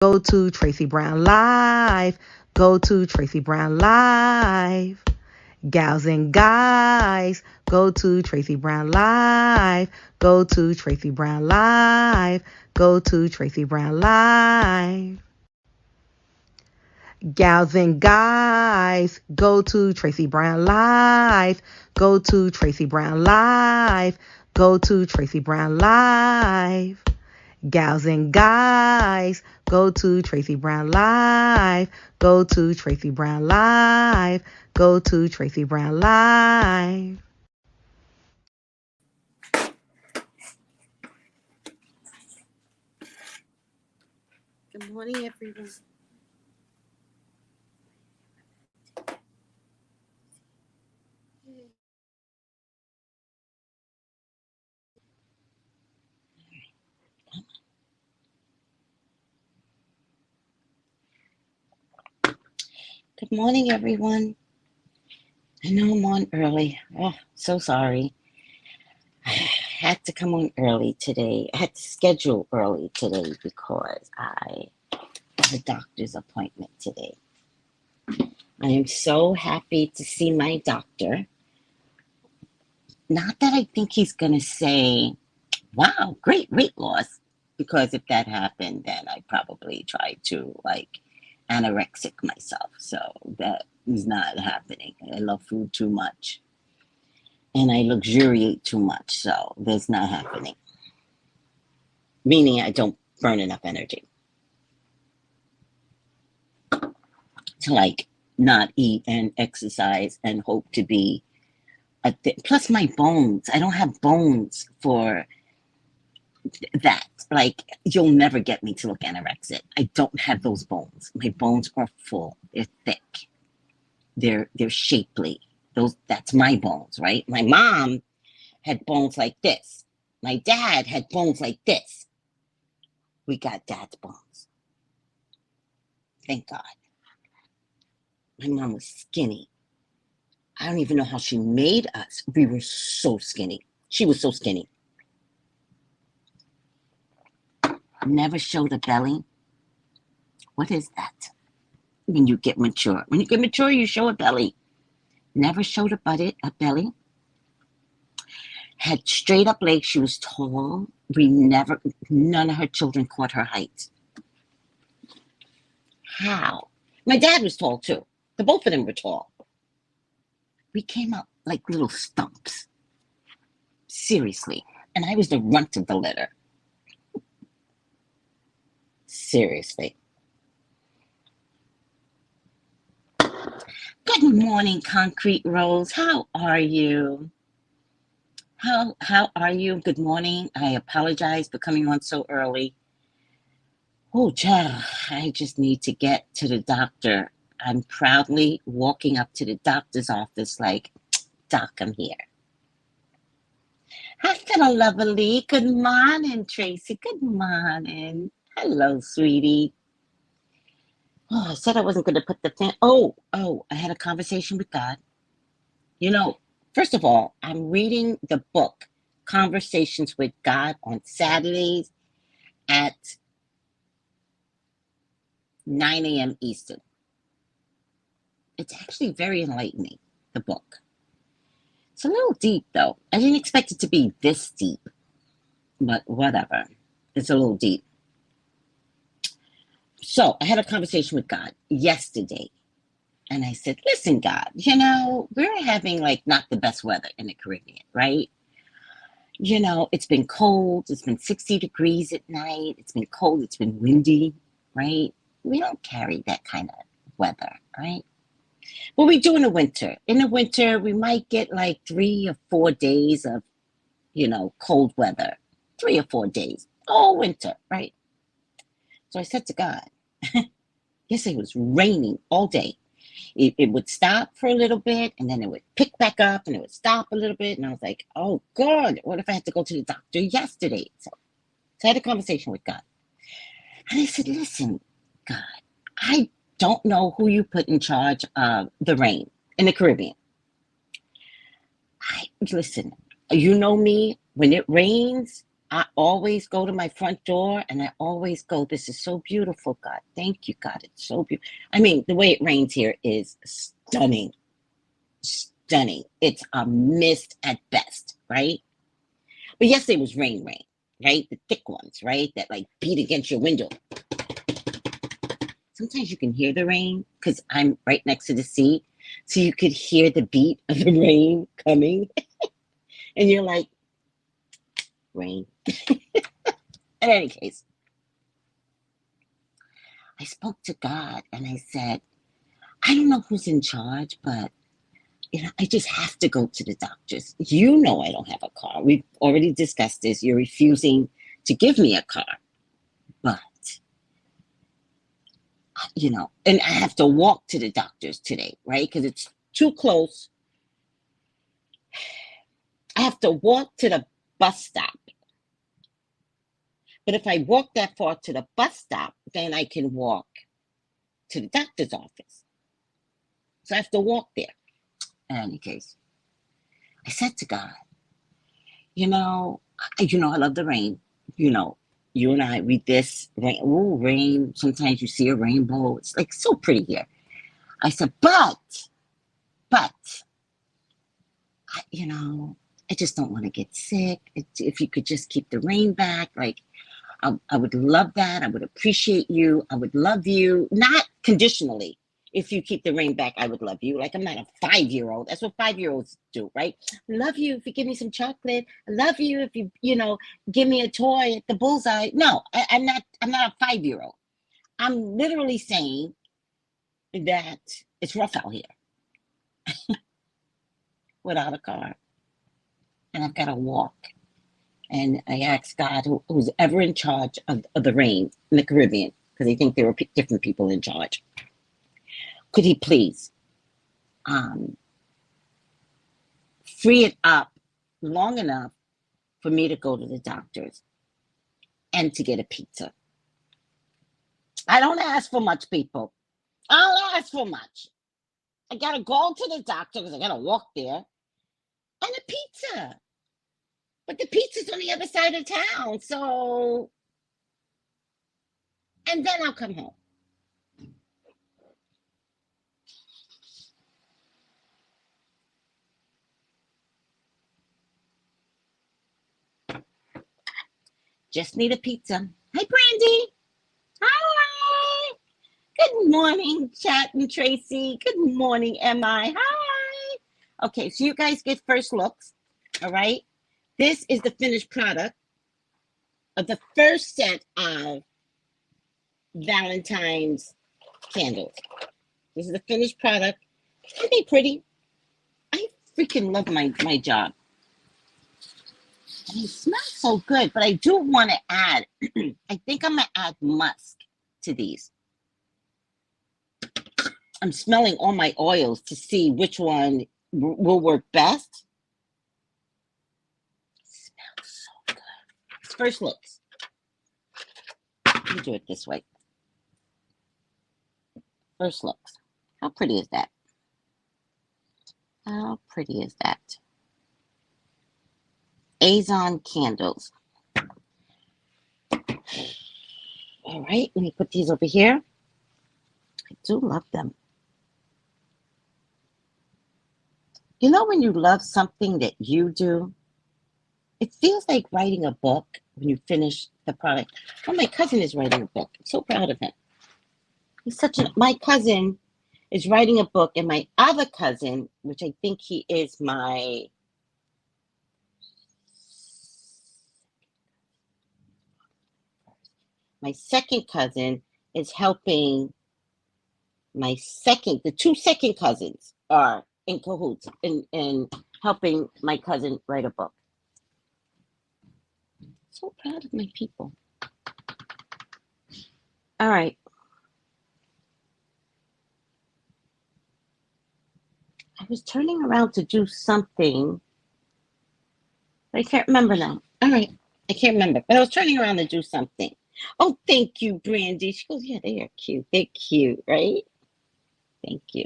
Go to Tracey Brown Live. Go to Tracey Brown Live. Gals and guys, go to Tracey Brown Live. Go to Tracey Brown Live. Go to Tracey Brown Live. Gals and guys, go to Tracey Brown Live. Go to Tracey Brown Live. Go to Tracey Brown Live. Gals and guys, go to Tracey Brown Live. Go to Tracey Brown Live. Go to Tracey Brown Live. Good morning, everyone. Good morning, everyone. I know I'm on early. Oh, so sorry. I had to come on early today. I had to schedule early today because I have a doctor's appointment today. I am so happy to see my doctor. Not that I think he's going to say, wow, great weight loss. Because if that happened, then I'd probably try to anorexic myself. So that is not happening. I love food too much. And I luxuriate too much. So that's not happening. Meaning I don't burn enough energy to not eat and exercise and hope to be plus my bones. I don't have bones for that. You'll never get me to look anorexic. I don't have those bones. My bones are full. They're thick. They're shapely. That's my bones, right? My mom had bones like this. My dad had bones like this. We got dad's bones. Thank God. My mom was skinny. I don't even know how she made us. We were so skinny. She was so skinny. Never showed a belly. What is that? When you get mature. When you get mature, you show a belly. Never showed a belly. Had straight up legs. She was tall. None of her children caught her height. How? My dad was tall too. The both of them were tall. We came up like little stumps. Seriously. And I was the runt of the litter. Seriously. Good morning, Concrete Rose. How are you? How are you? Good morning. I apologize for coming on so early. Oh, child, I just need to get to the doctor. I'm proudly walking up to the doctor's office like, Doc, I'm here. Hello, lovely. Good morning, Tracy. Good morning. Hello, sweetie. Oh, I said I wasn't going to put the fan. Oh, I had a conversation with God. First of all, I'm reading the book, Conversations with God, on Saturdays at 9 a.m. Eastern. It's actually very enlightening, the book. It's a little deep, though. I didn't expect it to be this deep, but whatever. It's a little deep. So I had a conversation with God yesterday, and I said, listen, God, we're having not the best weather in the Caribbean, right? It's been cold. It's been 60 degrees at night. It's been cold. It's been windy, right? We don't carry that kind of weather, right? Well, we do in the winter. In the winter, we might get 3 or 4 days of, cold weather. 3 or 4 days. All winter, right? So I said to God, yesterday it was raining all day. It would stop for a little bit, and then it would pick back up, and it would stop a little bit. And I was like, oh, God, what if I had to go to the doctor yesterday? So I had a conversation with God. And I said, listen, God, I don't know who you put in charge of the rain in the Caribbean. Listen, you know me, when it rains, I always go to my front door and I always go, this is so beautiful, God. Thank you, God. It's so beautiful. I mean, the way it rains here is stunning. Stunning. It's a mist at best, right? But yesterday was rain, right? The thick ones, right? That like beat against your window. Sometimes you can hear the rain because I'm right next to the sea. So you could hear the beat of the rain coming. And you're like, rain. In any case, I spoke to God and I said, I don't know who's in charge, but I just have to go to the doctors. You know I don't have a car. We've already discussed this. You're refusing to give me a car. But, and I have to walk to the doctors today, right? Because it's too close. I have to walk to the bus stop. But if I walk that far to the bus stop, then I can walk to the doctor's office. So I have to walk there. In any case, I said to God, I love the rain. You and I read this rain. Ooh, rain. Sometimes you see a rainbow. It's like so pretty here. I said, but, I just don't want to get sick. If you could just keep the rain back, like, I would love that. I would appreciate you. I would love you. Not conditionally. If you keep the rain back, I would love you. Like, I'm not a 5-year-old. That's what 5-year-olds do, right? I love you if you give me some chocolate. I love you if you, give me a toy at the bullseye. No, I'm not a 5-year-old. I'm literally saying that it's rough out here without a car. And I've got to walk. And I asked God, who's ever in charge of the rain in the Caribbean, because I think there were different people in charge, could he please free it up long enough for me to go to the doctors and to get a pizza? I don't ask for much, people. I don't ask for much. I got to go to the doctor because I got to walk there, and a pizza. But the pizza's on the other side of town, so... And then I'll come home. Just need a pizza. Hi, Brandy. Hi. Good morning, Chat and Tracy. Good morning, MI. Hi. Okay, so you guys get first looks, all right? This is the finished product of the first set of Valentine's candles. This is the finished product. Aren't they pretty? I freaking love my job. And they smell so good, but I do want to add, I think I'm going to add musk to these. I'm smelling all my oils to see which one will work best. It smells so good. It's first looks. Let me do it this way. First looks. How pretty is that? How pretty is that? Azon candles. All right, let me put these over here. I do love them. You know when you love something that you do, it feels like writing a book when you finish the product. Oh, my cousin is writing a book. I'm so proud of him. My cousin is writing a book, and my other cousin, which I think he is my second cousin, is helping the two second cousins are in cahoots in helping my cousin write a book. So proud of my people. All right. I was turning around to do something. I can't remember now. All right. I can't remember. But I was turning around to do something. Oh, thank you, Brandy. She goes, yeah, they are cute. They're cute, right? Thank you.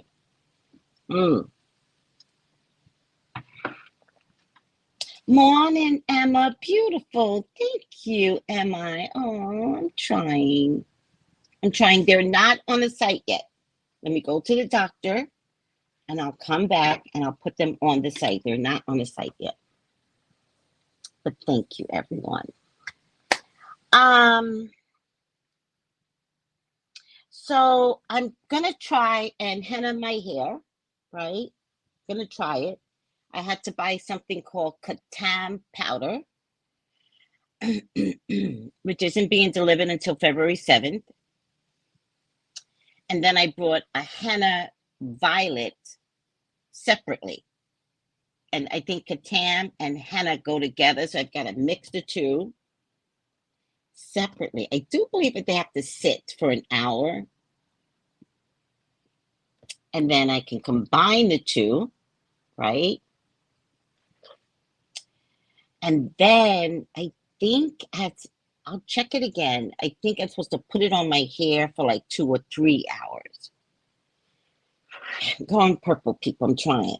Morning, Emma. Beautiful. Thank you, Emma. Oh, I'm trying. I'm trying. They're not on the site yet. Let me go to the doctor and I'll come back and I'll put them on the site. They're not on the site yet. But thank you, everyone. So I'm gonna try and henna my hair, right? Gonna try it. I had to buy something called Katam powder, which isn't being delivered until February 7th. And then I brought a henna violet separately. And I think Katam and henna go together, so I've got to mix the two separately. I do believe that they have to sit for an hour. And then I can combine the two, right? And then I think I'll check it again. I think I'm supposed to put it on my hair for like 2 or 3 hours. I'm going purple, people. I'm trying.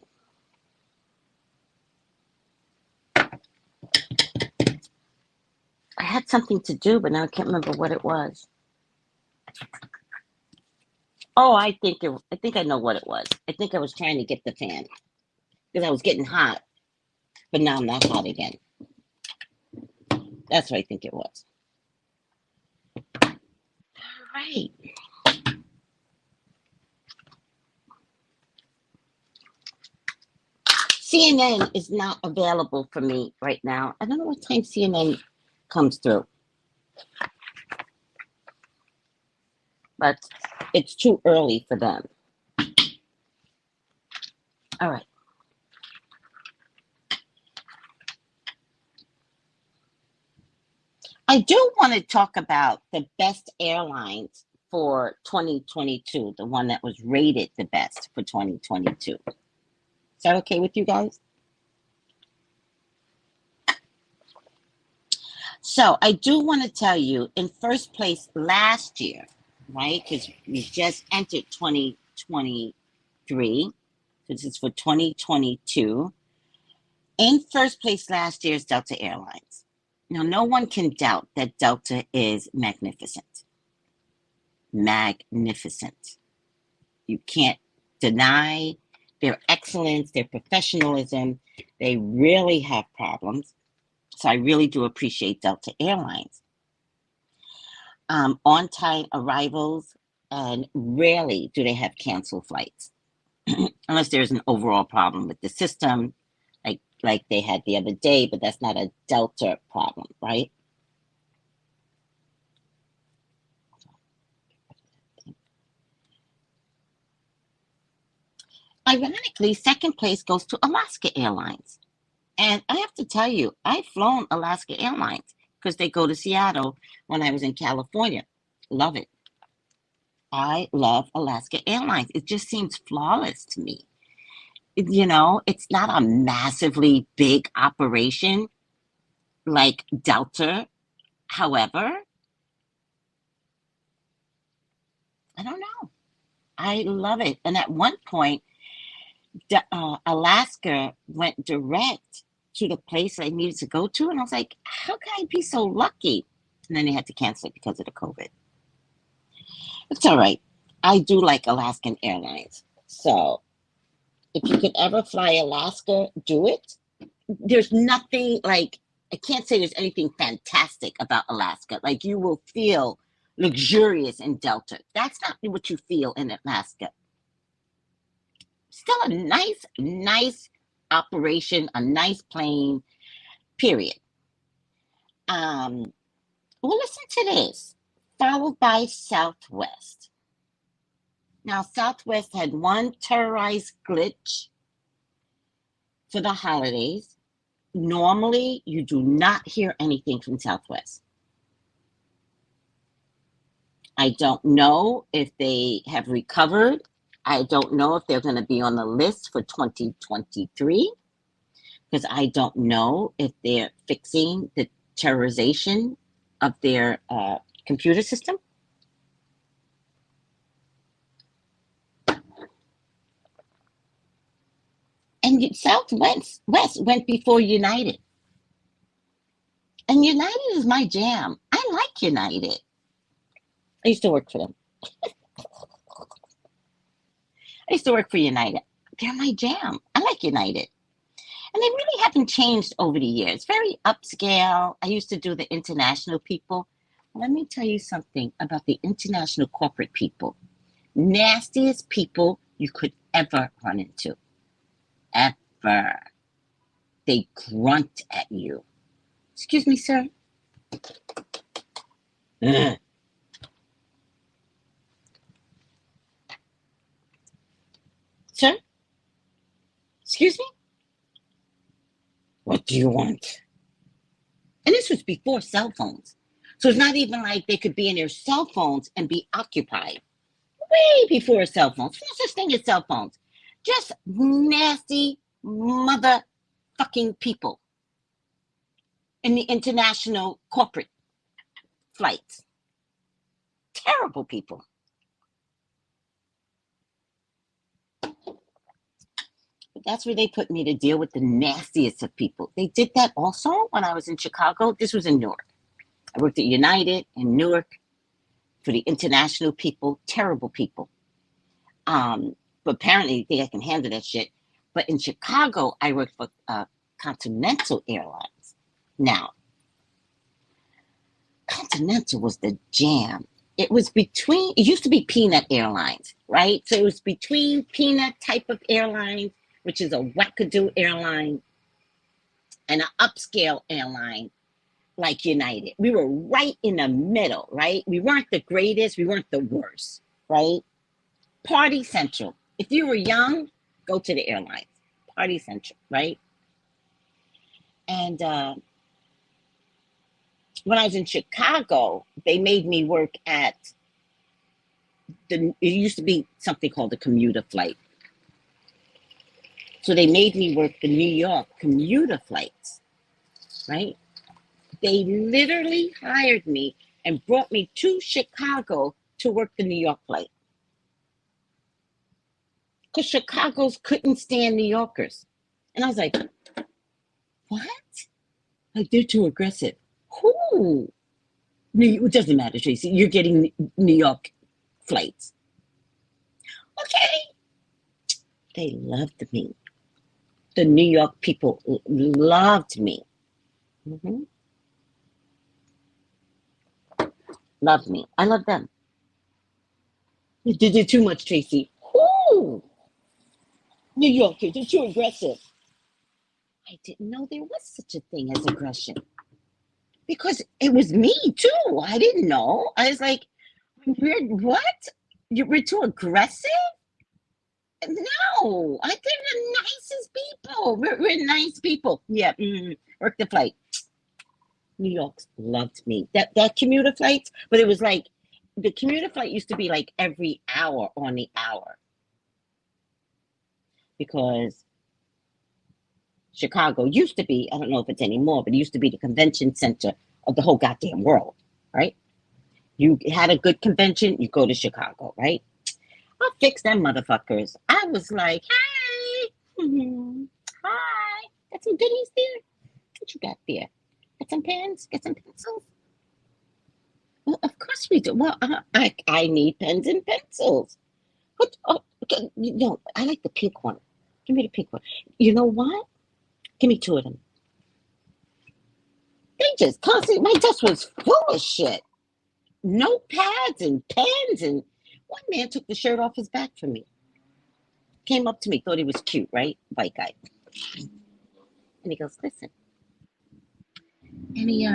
I had something to do, but now I can't remember what it was. Oh, I think I know what it was. I think I was trying to get the fan because I was getting hot, but now I'm not hot again. That's what I think it was. All right. CNN is not available for me right now. I don't know what time CNN comes through, but it's too early for them. All right. I do want to talk about the best airlines for 2022, the one that was rated the best for 2022. Is that okay with you guys? So I do want to tell you, in first place last year, right, because we just entered 2023, this is for 2022. In first place last year is Delta Airlines. Now, no one can doubt that Delta is magnificent. Magnificent. You can't deny their excellence, their professionalism. They really have problems. So I really do appreciate Delta Airlines. On-time arrivals, and rarely do they have canceled flights. Unless there's an overall problem with the system, like they had the other day, but that's not a Delta problem, right? Ironically, second place goes to Alaska Airlines. And I have to tell you, I've flown Alaska Airlines because they go to Seattle when I was in California. Love it. I love Alaska Airlines. It just seems flawless to me. It's not a massively big operation like Delta. However, I don't know. I love it. And at one point, Alaska went direct to the place I needed to go to. And I was like, how can I be so lucky? And then they had to cancel it because of the COVID. It's all right. I do like Alaskan Airlines. So if you could ever fly Alaska, do it. There's nothing like, I can't say there's anything fantastic about Alaska. Like, you will feel luxurious in Delta. That's not what you feel in Alaska. Still a nice operation, a nice plane, period. Well, listen to this. Followed by Southwest. Now, Southwest had one terrorized glitch for the holidays. Normally, you do not hear anything from Southwest. I don't know if they have recovered. I don't know if they're going to be on the list for 2023, because I don't know if they're fixing the terrorization of their computer system. And Southwest went before United. And United is my jam. I like United. I used to work for them. I used to work for United. They're my jam. I like United. And they really haven't changed over the years. Very upscale. I used to do the international people. Let me tell you something about the international corporate people. Nastiest people you could ever run into. Ever. They grunt at you. Excuse me, sir. Ugh. Sir? Excuse me? What do you want? And this was before cell phones. So it's not even like they could be in their cell phones and be occupied. Way before cell phones. No such thing as cell phones. Just nasty motherfucking people in the international corporate flights. Terrible people. But that's where they put me to deal with the nastiest of people. They did that also when I was in Chicago. This was in Newark. I worked at United in Newark for the international people. Terrible people. But apparently they think I can handle that shit. But in Chicago, I worked for Continental Airlines. Now, Continental was the jam. It used to be Peanut Airlines, right? So it was between Peanut type of airlines, which is a wackadoo airline, and an upscale airline like United. We were right in the middle, right? We weren't the greatest, we weren't the worst, right? Party Central. If you were young, go to the airlines. Party Central, right? And when I was in Chicago, they made me work at it used to be something called a commuter flight. So they made me work the New York commuter flights, right? They literally hired me and brought me to Chicago to work the New York flight. Because Chicago's couldn't stand New Yorkers. And I was like, what? Like, they're too aggressive. Who? It doesn't matter, Tracy. You're getting New York flights. Okay. They loved me. The New York people loved me. Mm-hmm. Loved me. I love them. You did it too much, Tracy. Who? New Yorkers, they're too aggressive. I didn't know there was such a thing as aggression. Because it was me too. I didn't know. I was like, what? We're too aggressive? No, I think we're the nicest people. We're nice people. Yeah, work the flight. New York loved me. That commuter flight, but it was like the commuter flight used to be like every hour on the hour. Because Chicago used to be, I don't know if it's anymore, but it used to be the convention center of the whole goddamn world, right? You had a good convention, you go to Chicago, right? I'll fix them motherfuckers. I was like, hi. Hi. Got some goodies there? What you got there? Got some pens? Got some pencils? Well, of course we do. Well, I need pens and pencils. What? Oh, okay. No, I like the pink one. Give me the pink one. You know what? Give me two of them. They just constantly, my desk was full of shit. Notepads and pens, and one man took the shirt off his back for me. Came up to me, thought he was cute, right? White guy. And he goes, listen, any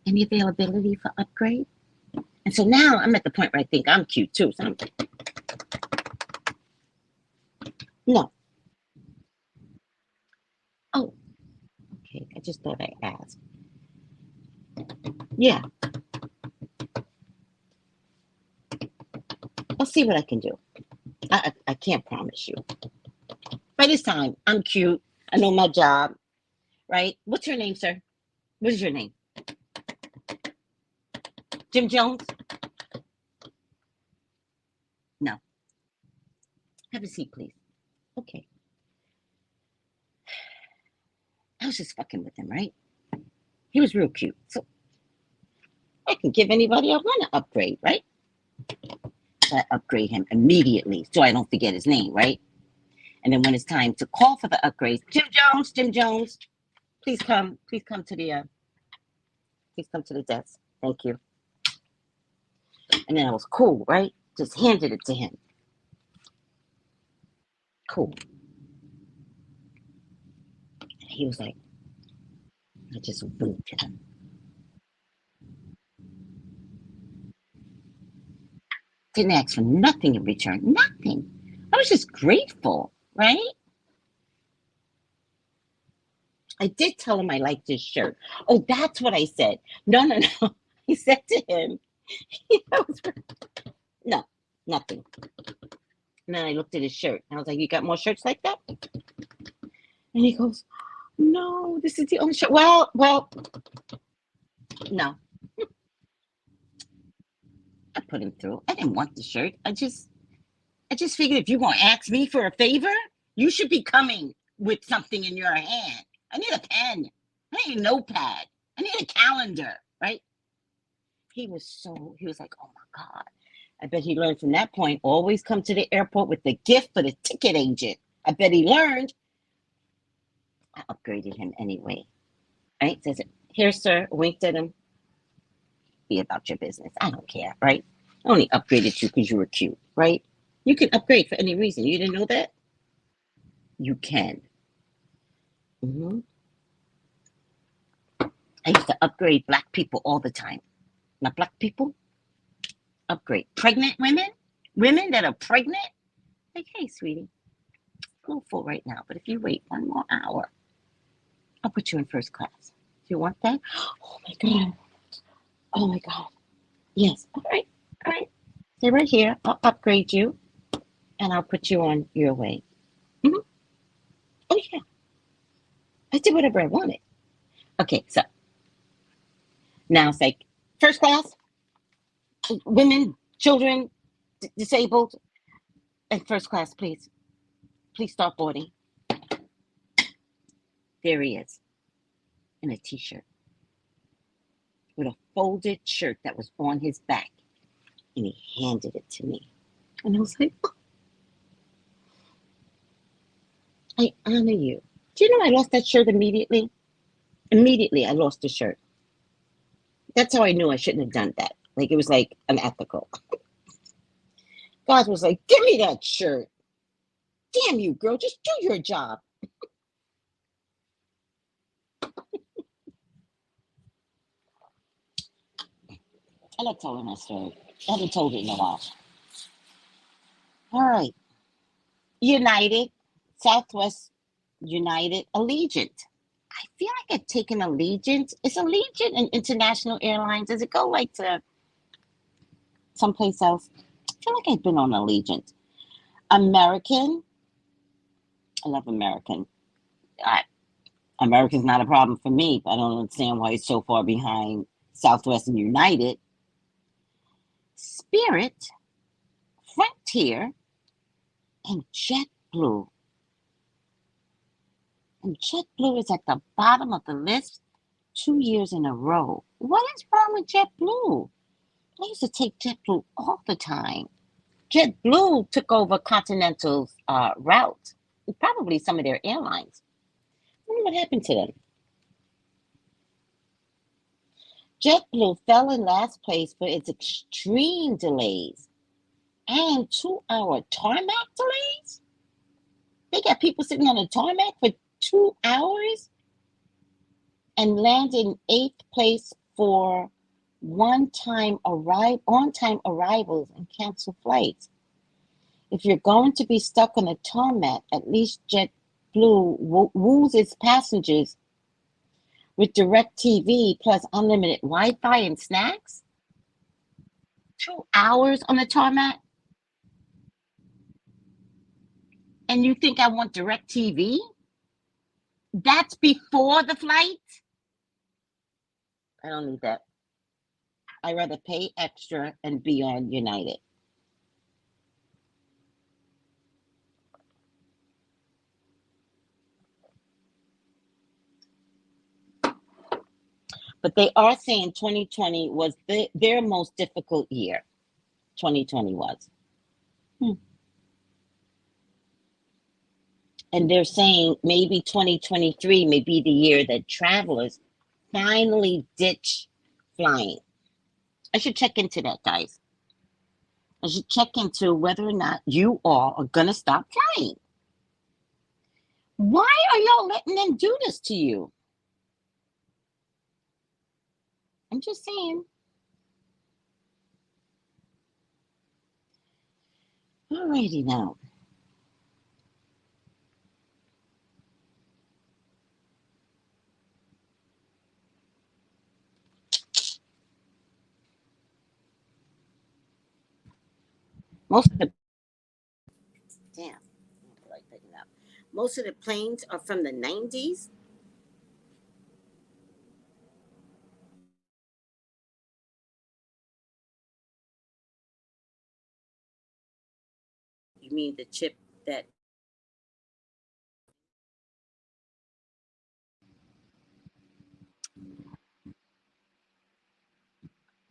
any availability for upgrade? And so now I'm at the point where I think I'm cute too. So I'm like, no. Oh, okay. I just thought I asked. Yeah, I'll see what I can do. I can't promise you. By this time, I'm cute. I know my job, right? What's your name, sir? What is your name? Jim Jones? No. Have a seat, please. Okay. was just fucking with him, right? He was real cute. So I can give anybody I want to upgrade, right? So I upgrade him immediately so I don't forget his name, right? And then when it's time to call for the upgrades, Jim Jones, please come to the desk. Thank you. And then I was cool, right? Just handed it to him. Cool. And he was like, I just winked at him. Didn't ask for nothing in return. Nothing. I was just grateful, right? I did tell him I liked his shirt. Oh, that's what I said. No. I said to him, no, nothing. And then I looked at his shirt. And I was like, you got more shirts like that? And he goes, no, this is the only shirt. Well, no. I put him through. I didn't want the shirt. I just figured if you're going to ask me for a favor, you should be coming with something in your hand. I need a pen. I need a notepad. I need a calendar, right? He was like, oh my God. I bet he learned from that point, always come to the airport with the gift for the ticket agent. I bet he learned. I upgraded him anyway. Right? Says, here, sir, winked at him. Be about your business. I don't care, right? I only upgraded you because you were cute, right? You can upgrade for any reason. You didn't know that? You can. Mm-hmm. I used to upgrade Black people all the time. Now, Black people, upgrade. Pregnant women that are pregnant, like, hey, sweetie, a little full right now, but if you wait 1 more hour, I'll put you in first class. Do you want that? Oh my God. Oh my God. Yes. All right. Stay right here. I'll upgrade you and I'll put you on your way. Mm-hmm. Oh yeah. I did whatever I wanted. Okay, so now it's like first class, women, children, disabled, and first class, please. Please start boarding. There he is, in a t-shirt, with a folded shirt that was on his back, and he handed it to me. And I was like, oh, I honor you. Do you know I lost that shirt immediately? Immediately, I lost the shirt. That's how I knew I shouldn't have done that. Like, it was like unethical. God was like, give me that shirt. Damn you, girl, just do your job. I like telling my story. I haven't told it in a while. All right. United, Southwest United, Allegiant. I feel like I've taken Allegiant. Is Allegiant an international airlines? Does it go like to someplace else? I feel like I've been on Allegiant. American. I love American. American's not a problem for me, but I don't understand why it's so far behind Southwest and United. Spirit, Frontier, and JetBlue. And JetBlue is at the bottom of the list 2 years in a row. What is wrong with JetBlue? I used to take JetBlue all the time. JetBlue took over Continental's route, and probably some of their airlines. I wonder what happened to them. JetBlue fell in last place for its extreme delays and 2-hour tarmac delays. They got people sitting on the tarmac for 2 hours and landed in 8th place for on-time arrivals and canceled flights. If you're going to be stuck on the tarmac, at least JetBlue woos its passengers with DirecTV plus unlimited Wi-Fi and snacks. 2 hours on the tarmac? And you think I want DirecTV? That's before the flight? I don't need that. I'd rather pay extra and be on United. But they are saying 2020 was their most difficult year. 2020 was. And they're saying maybe 2023 may be the year that travelers finally ditch flying. I should check into that, guys. I should check into whether or not you all are going to stop flying. Why are y'all letting them do this to you? I'm just saying. Alrighty now. Most of the damn, I don't like picking up. Most of the planes are from the 90s. You mean the chip that?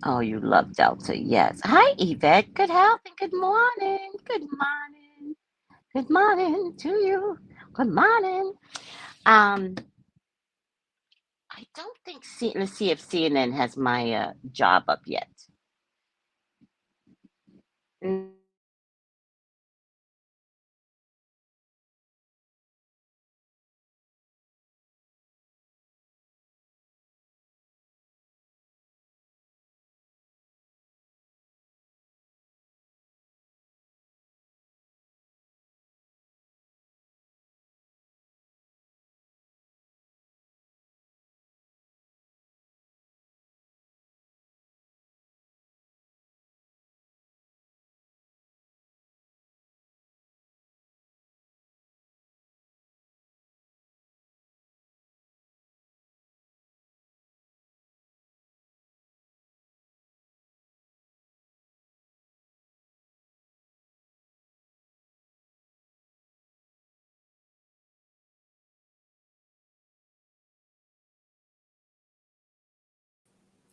Oh, you love Delta, yes. Hi, Yvette. Good health and good morning. Good morning. Good morning to you. Good morning. Um, I don't think let's see if CNN has my job up yet. Mm.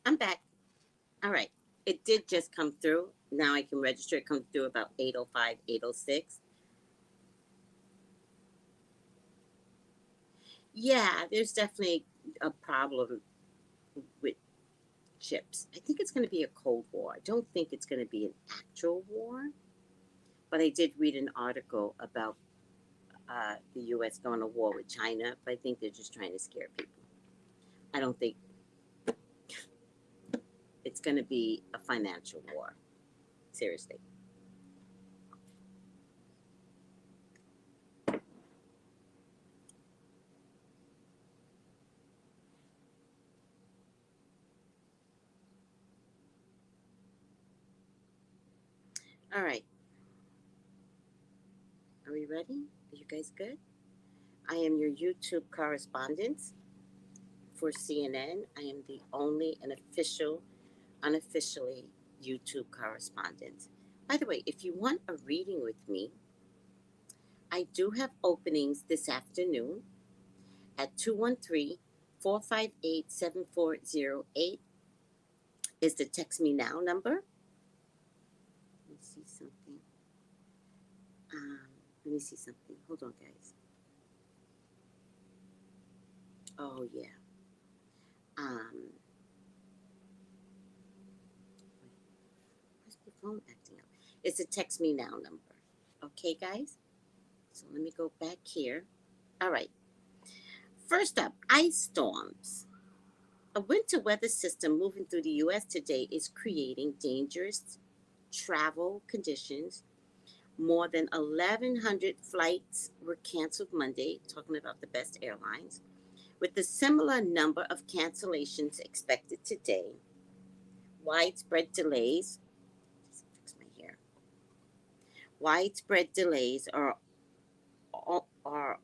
I'm back. All right. It did just come through. Now I can register. It comes through about 8:05, 8:06. Yeah, there's definitely a problem with chips. I think it's going to be a Cold War. I don't think it's going to be an actual war, but I did read an article about the U.S. going to war with China, but I think they're just trying to scare people. I don't think it's going to be a financial war. Seriously. All right. Are we ready? Are you guys good? I am your YouTube correspondent for CNN. I am the only and unofficially YouTube correspondent. By the way, if you want a reading with me, I do have openings this afternoon at 213-458-7408 is the text me now number. Let me see something. Um, Let me see something. Hold on, guys. Oh, yeah. Um, Where's the phone acting up? It's a text me now number. Okay, guys? So let me go back here. All right. First up, ice storms. A winter weather system moving through the U.S. today is creating dangerous travel conditions. More than 1,100 flights were canceled Monday, talking about the best airlines, with a similar number of cancellations expected today. Widespread delays. Fix my hair. Widespread delays are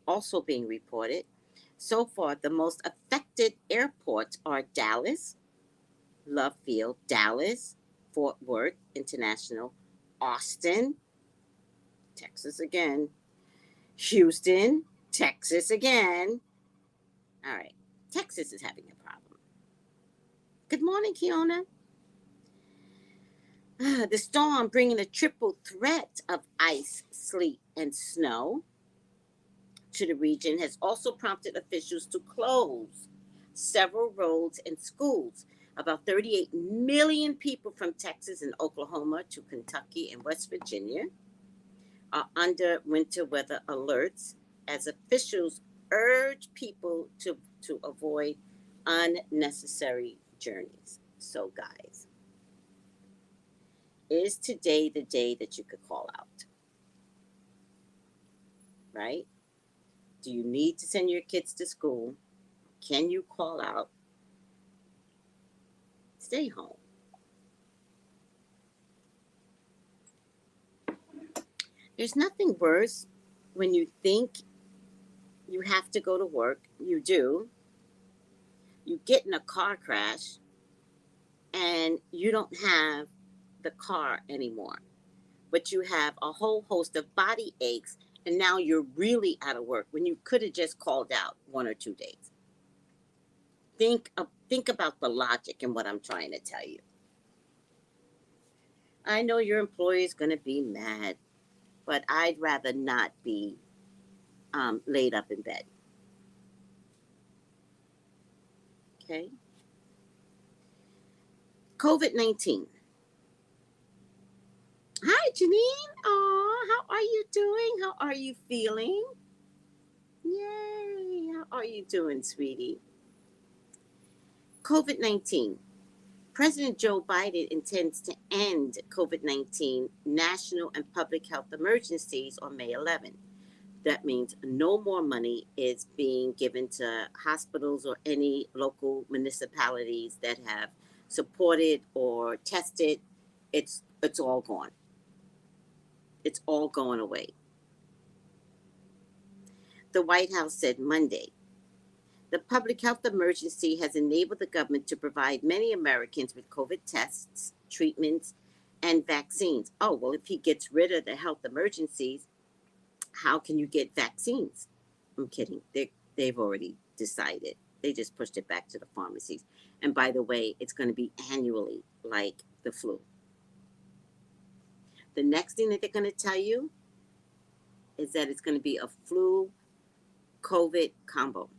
also being reported. So far, the most affected airports are Dallas, Love Field, Dallas, Fort Worth International, Austin, Texas again, Houston, Texas again. All right, Texas is having a problem. Good morning, Kiona. The storm bringing a triple threat of ice, sleet, and snow to the region has also prompted officials to close several roads and schools. About 38 million people from Texas and Oklahoma to Kentucky and West Virginia are under winter weather alerts as officials urge people to avoid unnecessary journeys. So, guys, is today the day that you could call out? Right? Do you need to send your kids to school? Can you call out? Stay home. There's nothing worse when you think you have to go to work. You do. You get in a car crash and you don't have the car anymore, but you have a whole host of body aches, and now you're really out of work when you could have just called out 1 or 2 days. Think about the logic in what I'm trying to tell you. I know your employee is going to be mad, but I'd rather not be laid up in bed. Okay. COVID-19. Hi, Janine. Aw, how are you doing? How are you feeling? Yay. How are you doing, sweetie? COVID-19. President Joe Biden intends to end COVID-19 national and public health emergencies on May 11th. That means no more money is being given to hospitals or any local municipalities that have supported or tested. It's all gone. It's all going away. The White House said Monday the public health emergency has enabled the government to provide many Americans with COVID tests, treatments, and vaccines. Oh, well, if he gets rid of the health emergencies, how can you get vaccines? I'm kidding. They've already decided. They just pushed it back to the pharmacies. And by the way, it's going to be annually like the flu. The next thing that they're going to tell you is that it's going to be a flu COVID combo.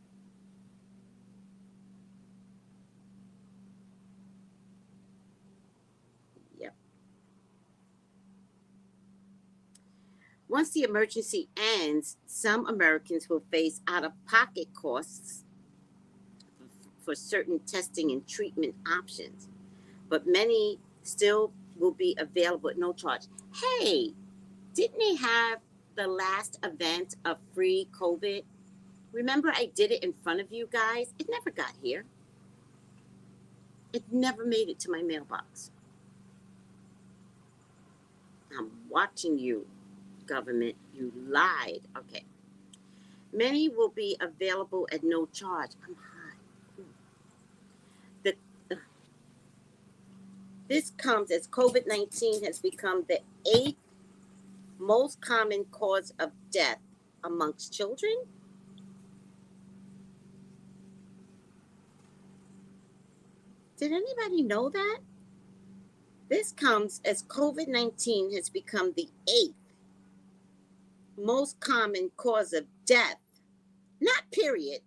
Yep. Once the emergency ends, some Americans will face out of pocket costs for certain testing and treatment options, but many still will be available at no charge. Hey, didn't they have the last event of free COVID? Remember, I did it in front of you guys? It never got here, it never made it to my mailbox. I'm watching you, government. You lied. Okay. Many will be available at no charge. I'm hot. The, this comes as COVID-19 has become the eighth most common cause of death amongst children. Did anybody know that? This comes as COVID-19 has become the eighth most common cause of death, not period,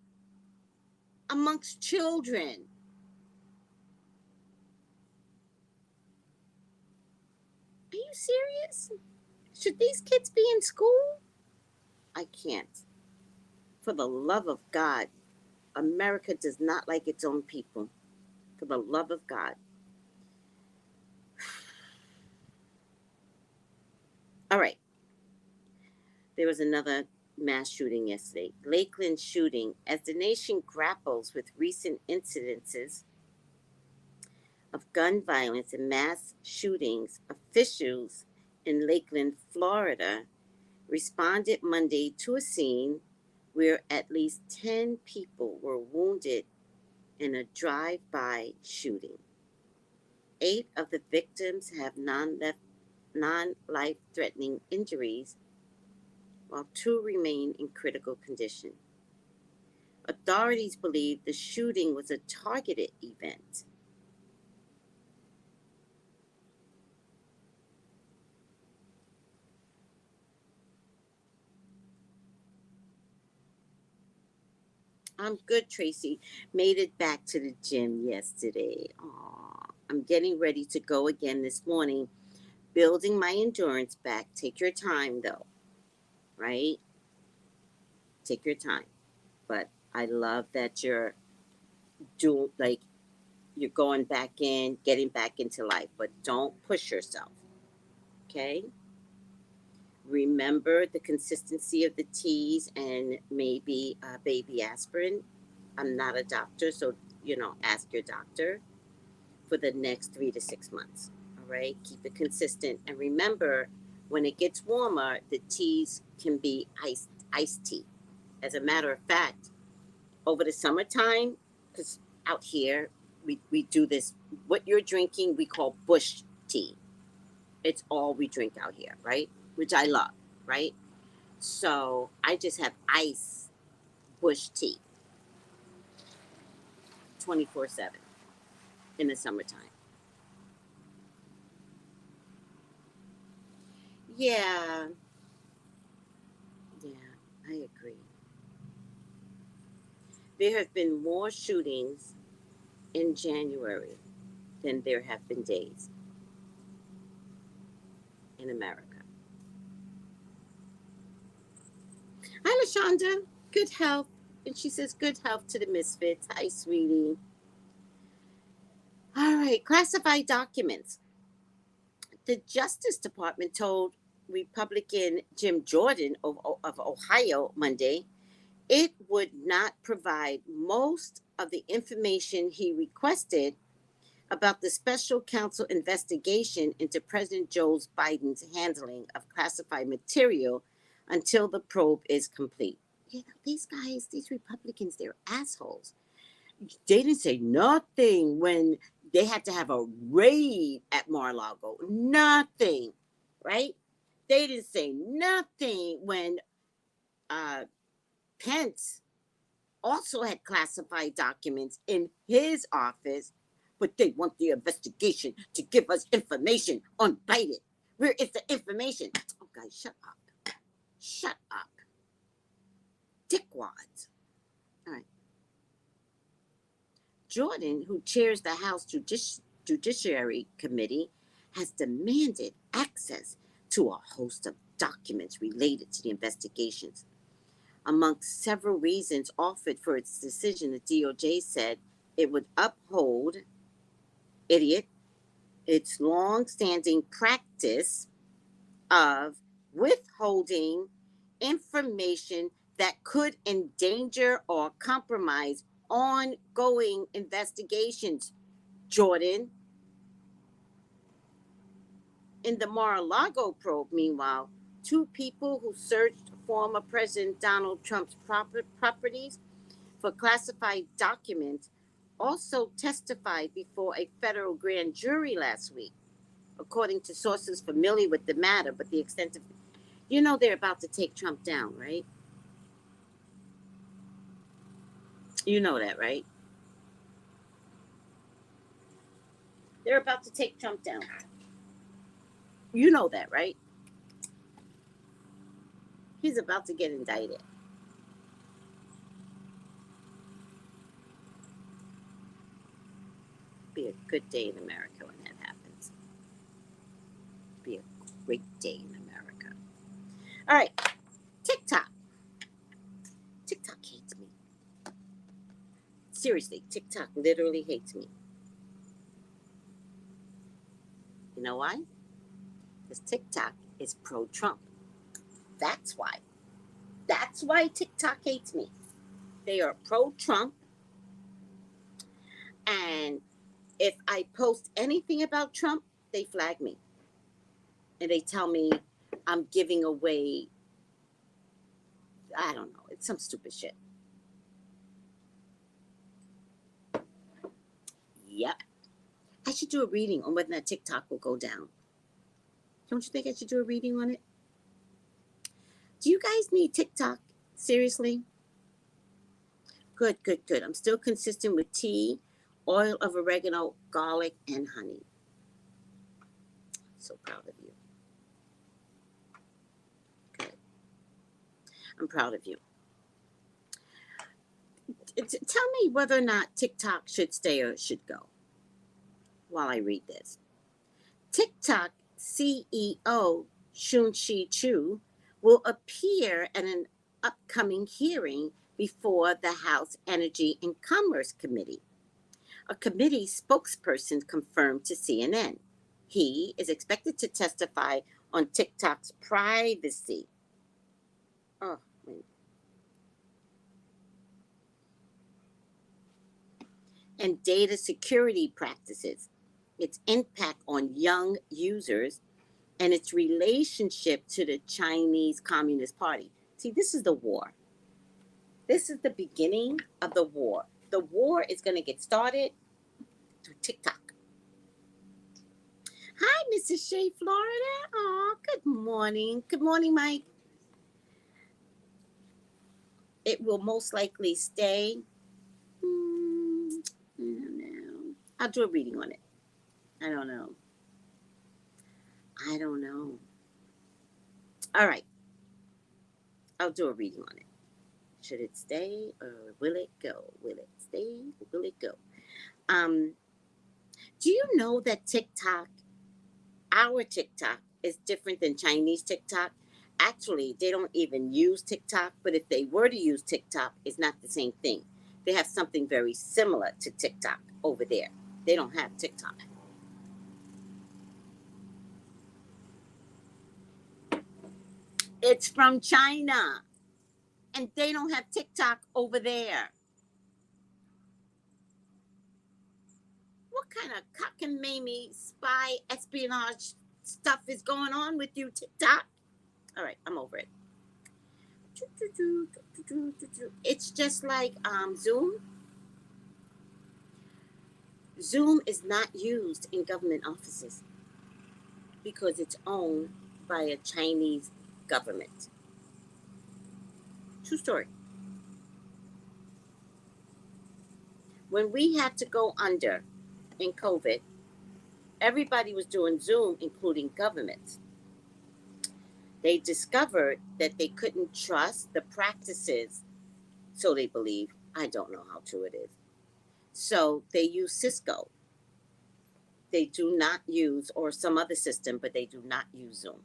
amongst children. Are you serious? Should these kids be in school? I can't. For the love of God, America does not like its own people. For the love of God. All right. There was another mass shooting yesterday. Lakeland shooting. As the nation grapples with recent incidences of gun violence and mass shootings, officials in Lakeland, Florida, responded Monday to a scene where at least 10 people were wounded in a drive-by shooting. 8 of the victims have non-life-threatening injuries, while 2 remain in critical condition. Authorities believe the shooting was a targeted event. I'm good, Tracy. Made it back to the gym yesterday. Aw, I'm getting ready to go again this morning, building my endurance back. Take your time, though, right? Take your time. But I love that you're doing, like, you're going back in, getting back into life, but don't push yourself, okay? Remember the consistency of the teas and maybe baby aspirin. I'm not a doctor, so, ask your doctor for the next 3 to 6 months. All right, keep it consistent, and remember, when it gets warmer, the teas can be iced tea. As a matter of fact, over the summertime, because out here we do this. What you're drinking, we call bush tea. It's all we drink out here, right? Which I love, right? So I just have ice bush tea 24/7 in the summertime. Yeah, yeah, I agree. There have been more shootings in January than there have been days in America. Hi, LaShonda. Good health. And she says, good health to the Misfits. Hi, sweetie. All right, classified documents. The Justice Department told Republican Jim Jordan of Ohio Monday it would not provide most of the information he requested about the special counsel investigation into President Joe Biden's handling of classified material until the probe is complete. These guys, these Republicans, they're assholes. They didn't say nothing when they had to have a raid at Mar-a-Lago. Nothing, right? They didn't say nothing when uh, Pence also had classified documents in his office, but they want the investigation to give us information on Biden. Where is the information? Oh, guys, shut up. Shut up. Dickwads. All right. Jordan, who chairs the House Judiciary Committee, has demanded access to a host of documents related to the investigations. Amongst several reasons offered for its decision, the DOJ said it would uphold, idiot, its long-standing practice of withholding information that could endanger or compromise ongoing investigations. Jordan, in the Mar-a-Lago probe, meanwhile, two people who searched former President Donald Trump's properties for classified documents also testified before a federal grand jury last week, according to sources familiar with the matter. But the extent of, they're about to take Trump down, right? You know that, right? They're about to take Trump down. You know that, right? He's about to get indicted. Be a good day in America when that happens. Be a great day in America. All right, TikTok. TikTok hates me. Seriously, TikTok literally hates me. You know why? Because TikTok is pro-Trump. That's why. That's why TikTok hates me. They are pro-Trump, and if I post anything about Trump, they flag me. And they tell me I'm giving away, I don't know, it's some stupid shit. Yep. I should do a reading on whether that TikTok will go down. Don't you think I should do a reading on it? Do you guys need TikTok? Seriously? Good, good, good. I'm still consistent with tea, oil of oregano, garlic, and honey. So proud of you. Good. I'm proud of you. Tell me whether or not TikTok should stay or should go while I read this. TikTok CEO Shun-Chi Chu will appear at an upcoming hearing before the House Energy and Commerce Committee. A committee spokesperson confirmed to CNN. He is expected to testify on TikTok's privacy. Oh, wait. And data security practices, its impact on young users, and its relationship to the Chinese Communist Party. See, this is the war. This is the beginning of the war. The war is going to get started through TikTok. Hi, Mrs. Shea, Florida. Oh, good morning. Good morning, Mike. It will most likely stay. I don't know. I'll do a reading on it. I don't know. All right. I'll do a reading on it. Should it stay or will it go? Will it stay or will it go? Do you know that TikTok, our TikTok, is different than Chinese TikTok? Actually, they don't even use TikTok, but if they were to use TikTok, it's not the same thing. They have something very similar to TikTok over there. They don't have TikTok. It's from China, and they don't have TikTok over there. What kind of cockamamie spy espionage stuff is going on with you, TikTok? All right, I'm over it. It's just like Zoom. Zoom is not used in government offices because it's owned by a Chinese government. True story. When we had to go under in COVID, everybody was doing Zoom, including governments. They discovered that they couldn't trust the practices, so they believe. I don't know how true it is. So they use Cisco. They do not use, or some other system, but they do not use Zoom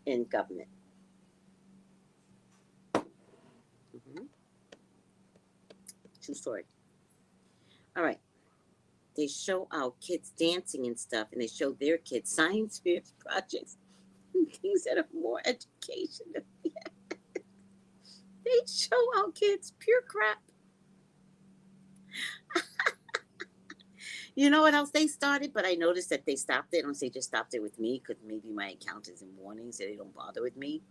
in government. Mm-hmm. True story. All right. They show our kids dancing and stuff, and they show their kids science fair projects and things that are more education than we have. They show our kids pure crap. You know what else they started? But I noticed that they stopped it. I don't say just stopped it with me because maybe my account is in warning, so they don't bother with me.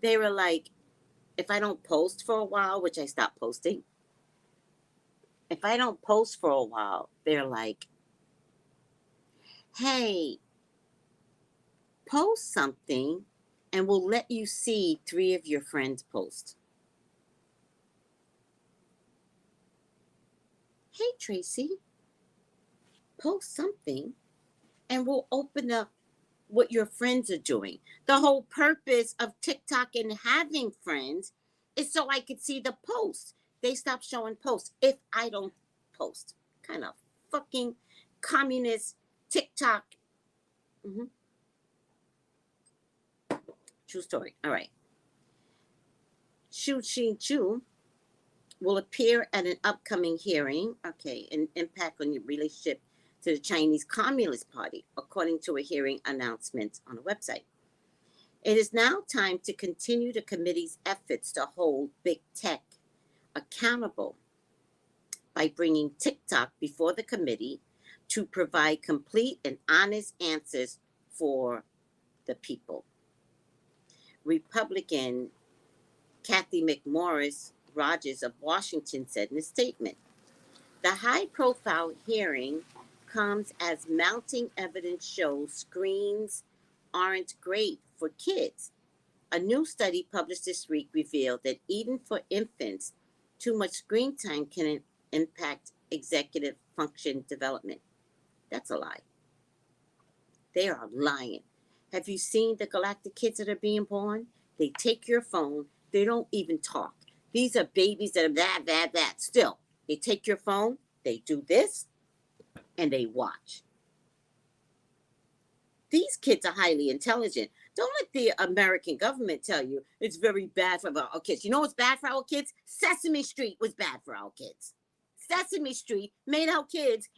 They were like, if I don't post for a while, which I stopped posting, if I don't post for a while, they're like, hey, post something and we'll let you see 3 of your friends post. Hey, Tracy, post something and we'll open up what your friends are doing. The whole purpose of TikTok and having friends is so I could see the posts. They stop showing posts if I don't post. Kind of fucking communist TikTok. Mm-hmm. True story. All right. Shun-Chi Chu will appear at an upcoming hearing, okay, an impact on your relationship to the Chinese Communist Party, according to a hearing announcement on the website. It is now time to continue the committee's efforts to hold big tech accountable by bringing TikTok before the committee to provide complete and honest answers for the people. Republican Kathy McMorris Rogers of Washington said in a statement, the high-profile hearing comes as mounting evidence shows screens aren't great for kids. A new study published this week revealed that even for infants, too much screen time can impact executive function development. That's a lie. They are lying. Have you seen the galactic kids that are being born? They take your phone. They don't even talk. These are babies that are that. Still, they take your phone, they do this, and they watch. These kids are highly intelligent. Don't let the American government tell you it's very bad for our kids. You know what's bad for our kids? Sesame Street was bad for our kids. Sesame Street made our kids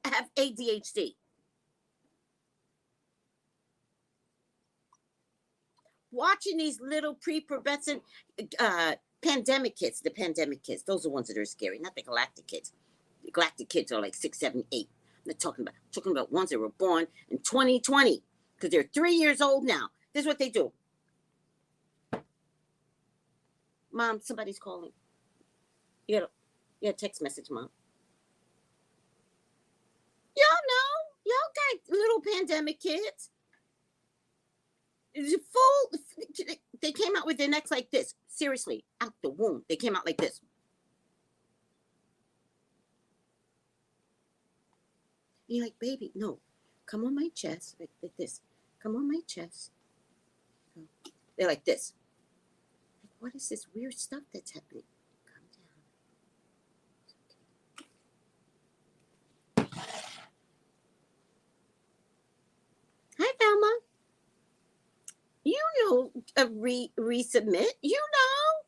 have ADHD. Watching these little prepubescent pandemic kids, the pandemic kids, those are the ones that are scary, not the galactic kids. The galactic kids are like 6, 7, 8. I'm talking about ones that were born in 2020 because they're 3 years old now. This is what they do. Mom, somebody's calling. You got a text message, Mom. Y'all got little pandemic kids. They came out with their necks like this. Seriously, out the womb. They came out like this. And you're like, baby, no. Come on my chest. Like this. Come on my chest. They're like this. Like, what is this weird stuff that's happening? Calm down. Okay. Hi, Velma. You know, resubmit. You know,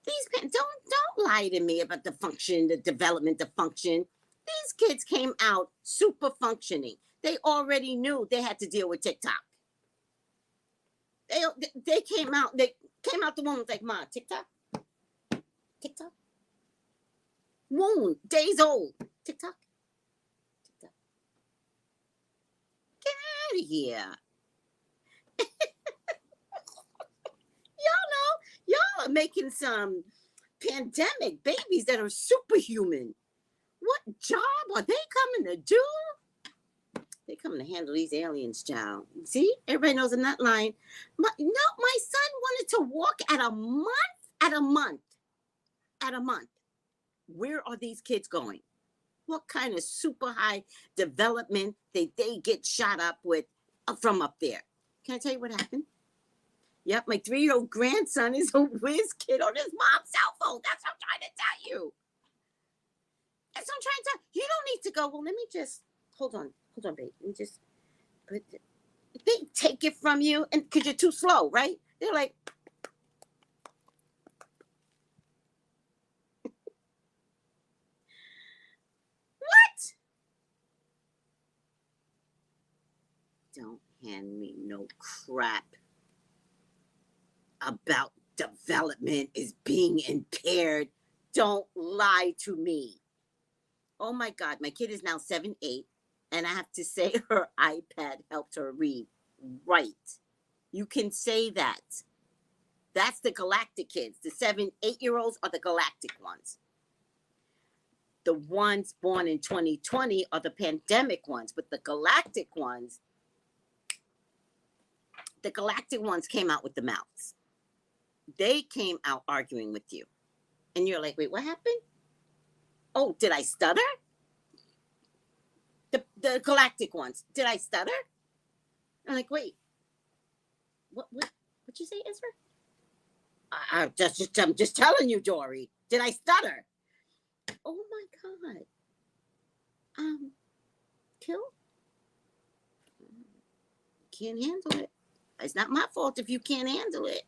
these don't lie to me about the function, the development, the function. These kids came out super functioning. They already knew they had to deal with TikTok. They came out. They came out the womb like, Ma, TikTok, womb days old. TikTok. Get out of here. Y'all are making some pandemic babies that are superhuman. What job are they coming to do? They coming to handle these aliens, child. See, everybody knows I'm not lying. My son wanted to walk at a month. Where are these kids going? What kind of super high development they get shot up with from up there? Can I tell you what happened? Yep, my 3-year-old grandson is a whiz kid on his mom's cell phone. That's what I'm trying to tell you. You don't need to go. Well, let me just hold on, babe. Let me just they take it from you, and because you're too slow, right? They're like, what? Don't hand me no crap about development is being impaired. Don't lie to me. Oh my God, my kid is now 7, 8, and I have to say her iPad helped her read. Right. You can say that. That's the galactic kids. The 7, 8-year-olds are the galactic ones. The ones born in 2020 are the pandemic ones, but the galactic ones came out with the mouths. They came out arguing with you. And you're like, wait, what happened? Oh, did I stutter? The galactic ones. Did I stutter? I'm like, wait. What'd you say, Ezra? I'm just telling you, Dory. Did I stutter? Oh my God. Kill? Can't handle it. It's not my fault if you can't handle it.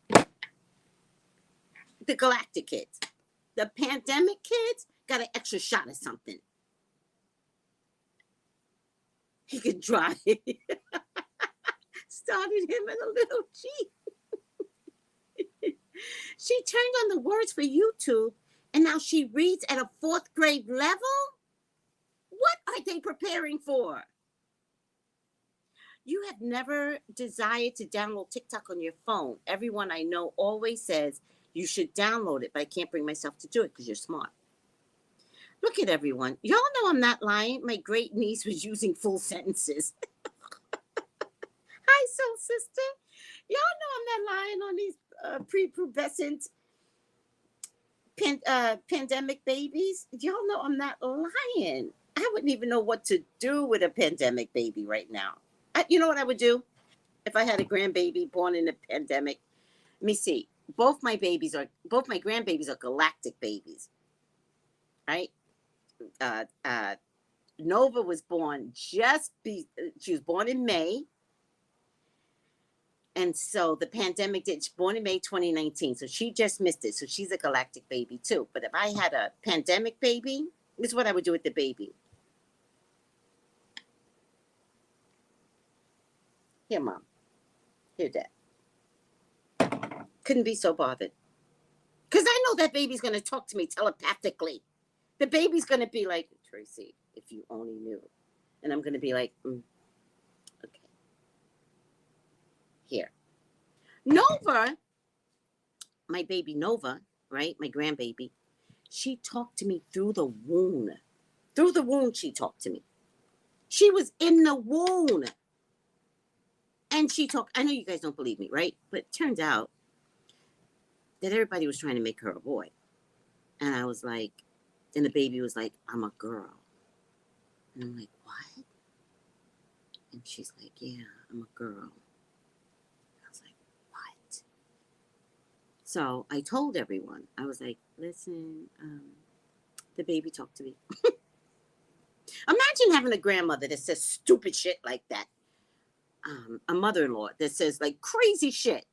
The galactic kids. The pandemic kids got an extra shot of something. He could drive. Started him in a little Jeep. She turned on the words for YouTube, and now she reads at a 4th grade level? What are they preparing for? You have never desired to download TikTok on your phone. Everyone I know always says you should download it, but I can't bring myself to do it because you're smart. Look at everyone. Y'all know I'm not lying. My great niece was using full sentences. Hi, soul sister. Y'all know I'm not lying on these prepubescent pandemic babies. Y'all know I'm not lying. I wouldn't even know what to do with a pandemic baby right now. You know what I would do if I had a grandbaby born in a pandemic? Let me see. both my grandbabies are galactic babies, right? Uh, uh, Nova was born she was born in May. And so the pandemic she's born in May 2019. So she just missed it. So she's a galactic baby too. But if I had a pandemic baby, this is what I would do with the baby. Here, Mom. Here, Dad. Couldn't be so bothered. Because I know that baby's going to talk to me telepathically. The baby's going to be like, Tracy, if you only knew. And I'm going to be like, okay. Here. Nova, my baby Nova, right? My grandbaby, she talked to me through the womb. Through the womb, she talked to me. She was in the womb. And she talked. I know you guys don't believe me, right? But it turns out that everybody was trying to make her a boy. And I was like, and the baby was like, I'm a girl. And I'm like, what? And she's like, yeah, I'm a girl. I was like, what? So I told everyone, I was like, listen, the baby talked to me. Imagine having a grandmother that says stupid shit like that. A mother-in-law that says like crazy shit.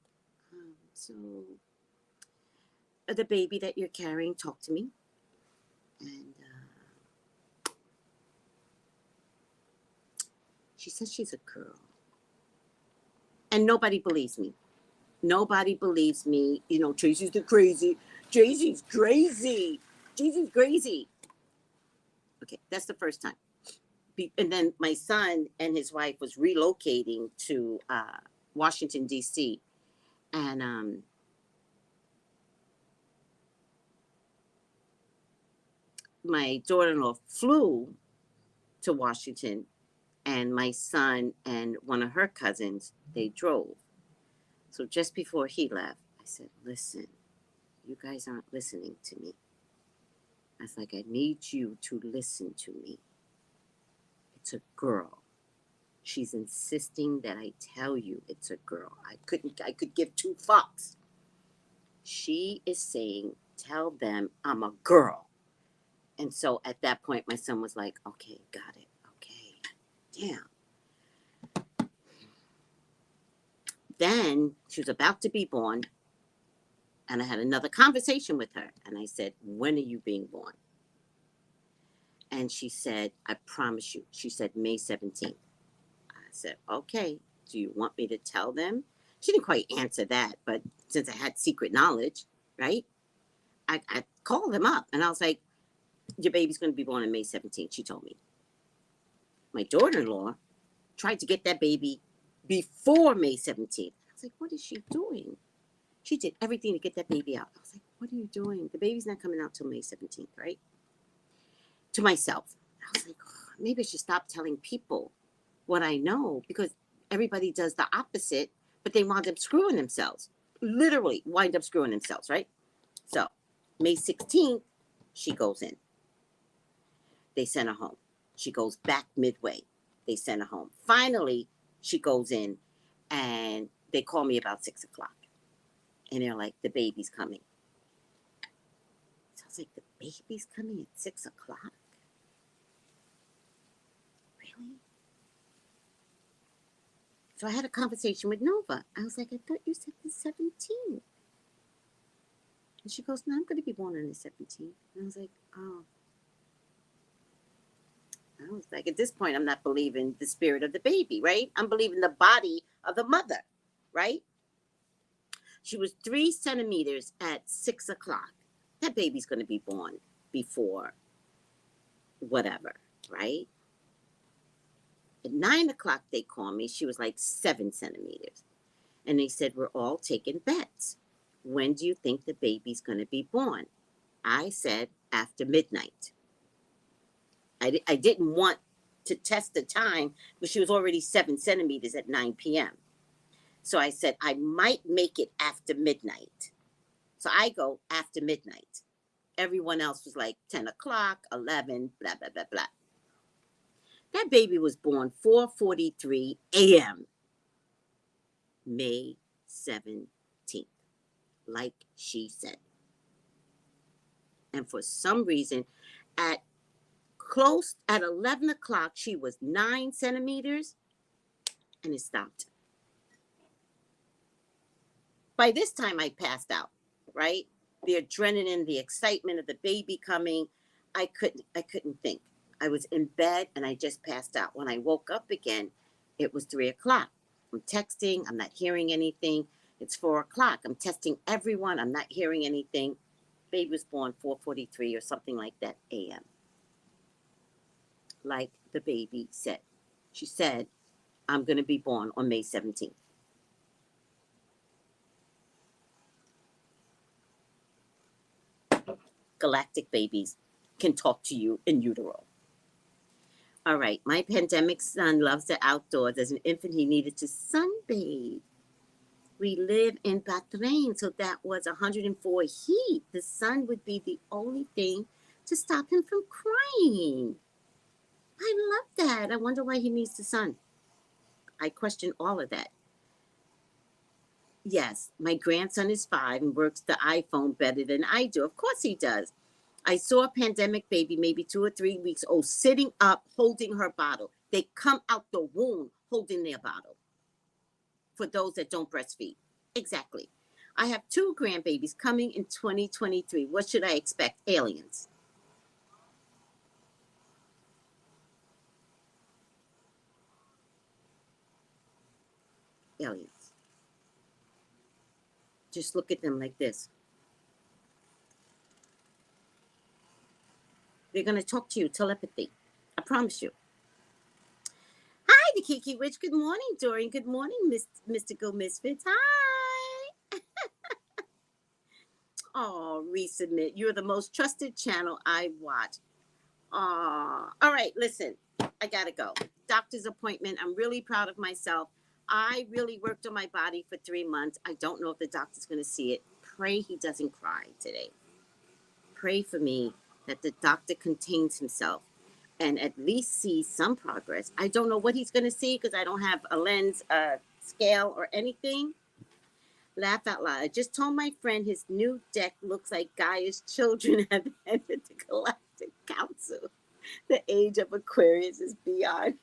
So the baby that you're carrying talked to me. And she says she's a girl. And nobody believes me. Nobody believes me. You know, Tracy's the crazy. Tracy's crazy. Tracy's crazy. Okay, that's the first time. And then my son and his wife was relocating to Washington, D.C. And my daughter-in-law flew to Washington, and my son and one of her cousins, they drove. So just before he left, I said, listen, you guys aren't listening to me. I was like, I need you to listen to me. It's a girl. She's insisting that I tell you it's a girl. I could give two fucks. She is saying, tell them I'm a girl. And so at that point, my son was like, okay, got it. Okay, damn. Then she was about to be born, and I had another conversation with her. And I said, when are you being born? And she said, I promise you. She said, May 17th. I said, okay, do you want me to tell them? She didn't quite answer that, but since I had secret knowledge, right? I called them up, and I was like, your baby's going to be born on May 17th, she told me. My daughter-in-law tried to get that baby before May 17th. I was like, what is she doing? She did everything to get that baby out. I was like, what are you doing? The baby's not coming out till May 17th, right? To myself, I was like, oh, maybe I should stop telling people what I know, because everybody does the opposite, but they wind up screwing themselves. Literally wind up screwing themselves, right? So May 16th, she goes in. They send her home. She goes back midway. They send her home. Finally, she goes in, and they call me about 6 o'clock. And they're like, the baby's coming. So I was like, the baby's coming at 6 o'clock? Really? So I had a conversation with Nova. I was like, I thought you said the 17th. And she goes, no, I'm going to be born on the 17th. And I was like, oh. I was like, at this point, I'm not believing the spirit of the baby, right? I'm believing the body of the mother, right? She was 3 centimeters at 6 o'clock. That baby's going to be born before whatever, right? At 9 o'clock, they called me. She was like 7 centimeters. And they said, we're all taking bets. When do you think the baby's going to be born? I said, after midnight. I didn't want to test the time, but she was already 7 centimeters at 9 p.m. So I said, I might make it after midnight. So I go after midnight. Everyone else was like 10 o'clock, 11, blah, blah, blah, blah. That baby was born 4:43 a.m. May 17th. like she said. And for some reason, at 11 o'clock, she was 9 centimeters, and it stopped. By this time, I passed out, right? The adrenaline, the excitement of the baby coming, I couldn't think. I was in bed and I just passed out. When I woke up again, it was 3 o'clock. I'm texting, I'm not hearing anything. It's 4 o'clock. I'm testing everyone, I'm not hearing anything. Baby was born 4:43 or something like that a.m. Like the baby said. She said, I'm going to be born on May 17th. Galactic babies can talk to you in utero. All right, my pandemic son loves the outdoors. As an infant, he needed to sunbathe. We live in Bahrain, so that was 104 heat. The sun would be the only thing to stop him from crying. I love that. I wonder why he needs the sun. I question all of that. Yes, my grandson is 5 and works the iPhone better than I do. Of course he does. I saw a pandemic baby, maybe 2 or 3 weeks old, sitting up, holding her bottle. They come out the womb holding their bottle. For those that don't breastfeed. Exactly. I have 2 grandbabies coming in 2023. What should I expect? Aliens. Aliens. Just look at them like this. They're going to talk to you, telepathy. I promise you. Hi, the Kiki Witch. Good morning, Dorian. Good morning, Mystical Misfits. Hi. Oh, resubmit. You're the most trusted channel I watch. Oh, all right. Listen, I got to go. Doctor's appointment. I'm really proud of myself. I really worked on my body for 3 months. I don't know if the doctor's going to see it. Pray he doesn't cry today. Pray for me that the doctor contains himself and at least see some progress. I don't know what he's going to see because I don't have a lens, scale, or anything. Laugh out loud. I just told my friend his new deck looks like Gaia's children have entered the Galactic Council. The age of Aquarius is beyond.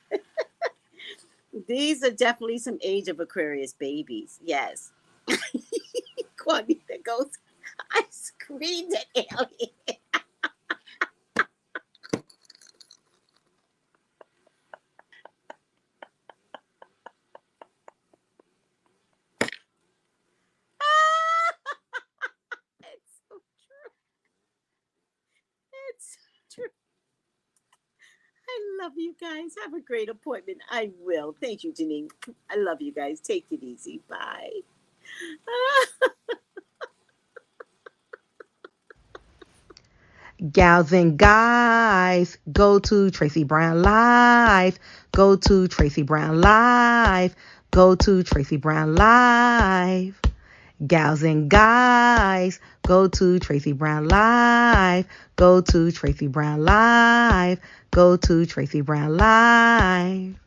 These are definitely some age of Aquarius babies. Yes. Juanita goes, I screamed at Alien. It's so true. It's so true. I love you guys. Have a great appointment. I will. Thank you, Janine. I love you guys. Take it easy. Bye. Gals and guys, go to Tracey Brown Live. Go to Tracey Brown Live. Go to Tracey Brown Live. Gals and guys, go to Tracey Brown Live. Go to Tracey Brown Live. Go to Tracey Brown Live.